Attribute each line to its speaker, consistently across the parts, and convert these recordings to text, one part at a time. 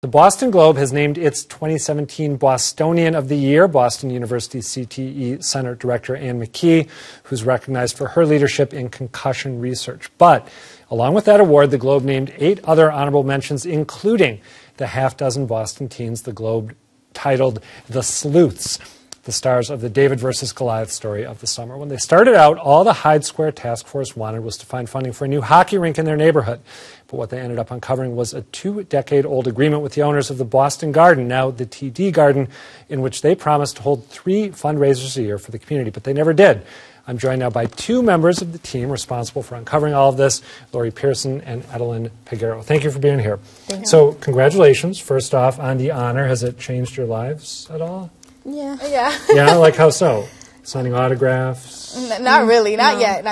Speaker 1: The Boston Globe has named its 2017 Bostonian of the Year, Boston University CTE Center Director Ann McKee, who's recognized for her leadership in concussion research. But along with that award, the Globe named 8 other honorable mentions, including the half-dozen Boston teens the Globe titled The Sleuths, the stars of the David versus Goliath story of the summer. When they started out, all the Hyde Square Task Force wanted was to find funding for a new hockey rink in their neighborhood. But what they ended up uncovering was a 2-decade-old agreement with the owners of the Boston Garden, now the TD Garden, in which they promised to hold 3 fundraisers a year for the community, but they never did. I'm joined now by 2 members of the team responsible for uncovering all of this, Lori Pearson and Edelyn Peguero. Thank you for being here.
Speaker 2: Thank you.
Speaker 1: So congratulations, first off, on the honor. Has it changed your lives at all?
Speaker 2: Yeah.
Speaker 1: Yeah, like how so? Signing autographs?
Speaker 2: Not really. Not yet.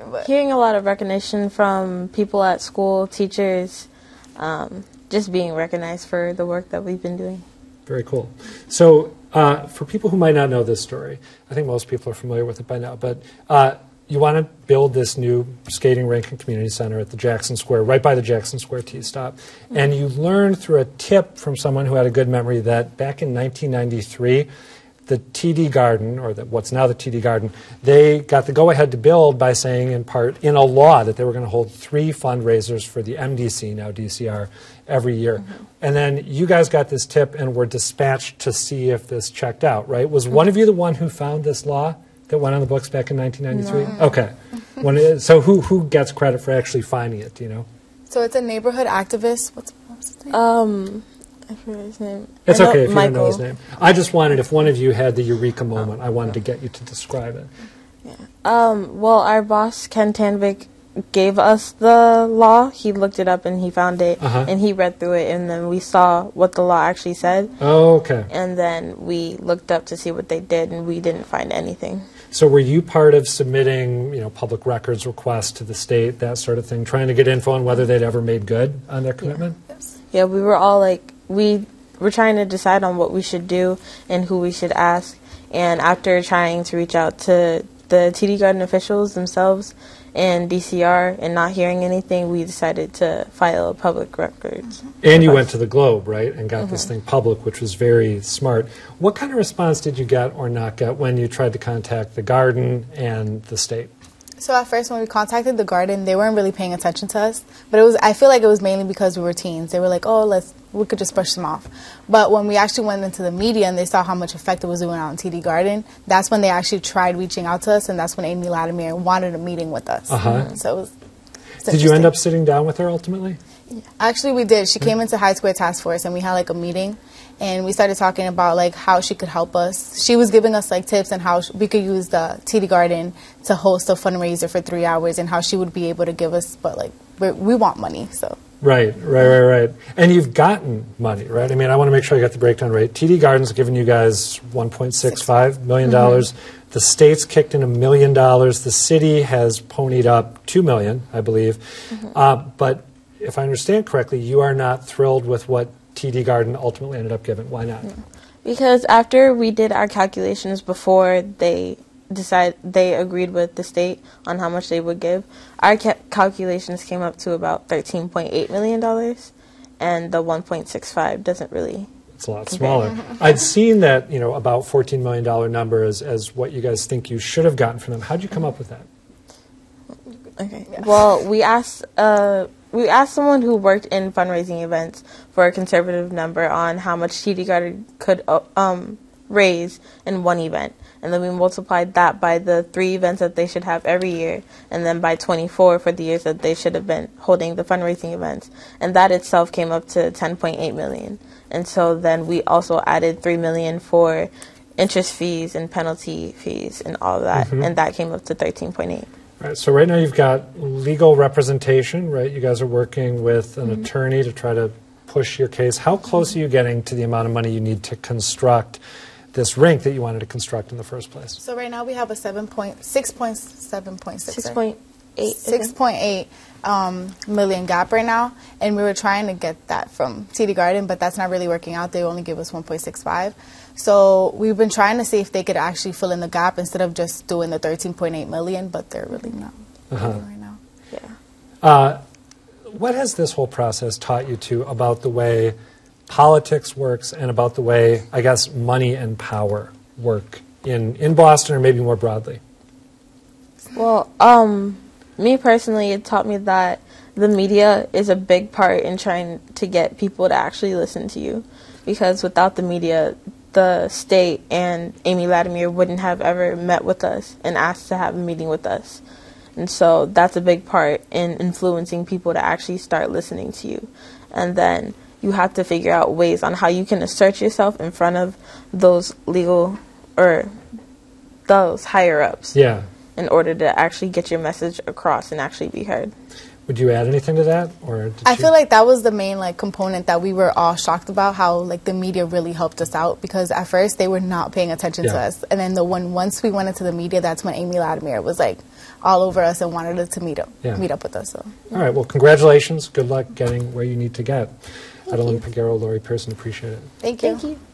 Speaker 2: But.
Speaker 3: Hearing a lot of recognition from people at school, teachers, just being recognized for the work that we've been doing.
Speaker 1: Very cool. So for people who might not know this story, I think most people are familiar with it by now, but you want to build this new skating rink and community center at the Jackson Square, right by the Jackson Square T-stop. Mm-hmm. And you learned through a tip from someone who had a good memory that back in 1993, the TD Garden, or what's now the TD Garden, they got the go-ahead to build by saying, in part, in a law, that they were going to hold 3 fundraisers for the MDC, now DCR, every year. Mm-hmm. And then you guys got this tip and were dispatched to see if this checked out, right? Was one of you the one who found this law that went on the books back in 1993?
Speaker 3: No.
Speaker 1: Okay. So who gets credit for actually finding it, do you know?
Speaker 2: So it's a neighborhood activist. What's his name?
Speaker 3: I forget his name.
Speaker 1: It's okay if you
Speaker 3: Michael.
Speaker 1: don't know his name. I just wanted, if one of you had the eureka moment, I wanted to get you to describe it.
Speaker 3: Yeah. Well, our boss, Ken Tanvik, gave us the law. He looked it up and he found it, and he read through it, and then we saw what the law actually said.
Speaker 1: Oh, okay.
Speaker 3: And then we looked up to see what they did, and we didn't find anything.
Speaker 1: So were you part of submitting, public records requests to the state, that sort of thing, trying to get info on whether they'd ever made good on their commitment?
Speaker 3: Yeah, we were all we were trying to decide on what we should do and who we should ask. And after trying to reach out to the TD Garden officials themselves and DCR and not hearing anything, we decided to file a public records.
Speaker 1: And you went to the Globe, right, and got this thing public, which was very smart. What kind of response did you get or not get when you tried to contact the Garden and the state?
Speaker 2: So at first when we contacted the Garden, they weren't really paying attention to us. But I feel like it was mainly because we were teens. They were like, we could just brush them off. But when we actually went into the media and they saw how much effect it was doing out in TD Garden, that's when they actually tried reaching out to us, and that's when Amy Latimer wanted a meeting with us. So it was
Speaker 1: Did you end up sitting down with her ultimately?
Speaker 2: Yeah. Actually, we did. She came into Hyde Square Task Force, and we had a meeting. And we started talking about how she could help us. She was giving us tips on how we could use the TD Garden to host a fundraiser for 3 hours, and how she would be able to give us. But we want money, so. Right.
Speaker 1: And you've gotten money, right? I mean, I want to make sure I got the breakdown right. TD Garden's given you guys $1.65 million. The state's kicked in $1 million. The city has ponied up $2 million, I believe. But if I understand correctly, you are not thrilled with what TD Garden ultimately ended up giving. Why not?
Speaker 3: Because after we did our calculations before they agreed with the state on how much they would give, our calculations came up to about $13.8 million, and the 1.65 doesn't really.
Speaker 1: It's a lot smaller. I'd seen that about $14 million number as what you guys think you should have gotten from them. How'd you come up with that?
Speaker 3: Okay. Yeah. Well, we asked someone who worked in fundraising events for a conservative number on how much TD Garden could raise in one event. And then we multiplied that by the 3 events that they should have every year, and then by 24 for the years that they should have been holding the fundraising events. And that itself came up to $10.8 million. And so then we also added $3 million for interest fees and penalty fees and all of that, and that came up to $13.8.
Speaker 1: Right, so right now you've got legal representation, right? You guys are working with an attorney to try to push your case. How close are you getting to the amount of money you need to construct this rink that you wanted to construct in the first place?
Speaker 2: So right now we have a
Speaker 3: 6.8
Speaker 2: million gap right now, and we were trying to get that from TD Garden, but that's not really working out. They only give us 1.65. So we've been trying to see if they could actually fill in the gap instead of just doing the 13.8 million, but they're really not right now.
Speaker 3: Yeah.
Speaker 1: What has this whole process taught you about the way politics works and about the way, I guess, money and power work in Boston or maybe more broadly?
Speaker 3: Well, me personally, it taught me that the media is a big part in trying to get people to actually listen to you. Because without the media, the state and Amy Latimer wouldn't have ever met with us and asked to have a meeting with us. And so that's a big part in influencing people to actually start listening to you. And then you have to figure out ways on how you can assert yourself in front of those legal or those higher ups.
Speaker 1: Yeah.
Speaker 3: In order to actually get your message across and actually be heard.
Speaker 1: Would you add anything to that, or
Speaker 2: I feel like that was the main component that we were all shocked about, how the media really helped us out, because at first they were not paying attention to us, and then once we went into the media, that's when Amy Latimer was all over us and wanted us to meet up with us. So.
Speaker 1: All right, well, congratulations. Good luck getting where you need to get. Adeline Pagero, Lori Pearson, appreciate it.
Speaker 2: Thank you.
Speaker 3: Thank you.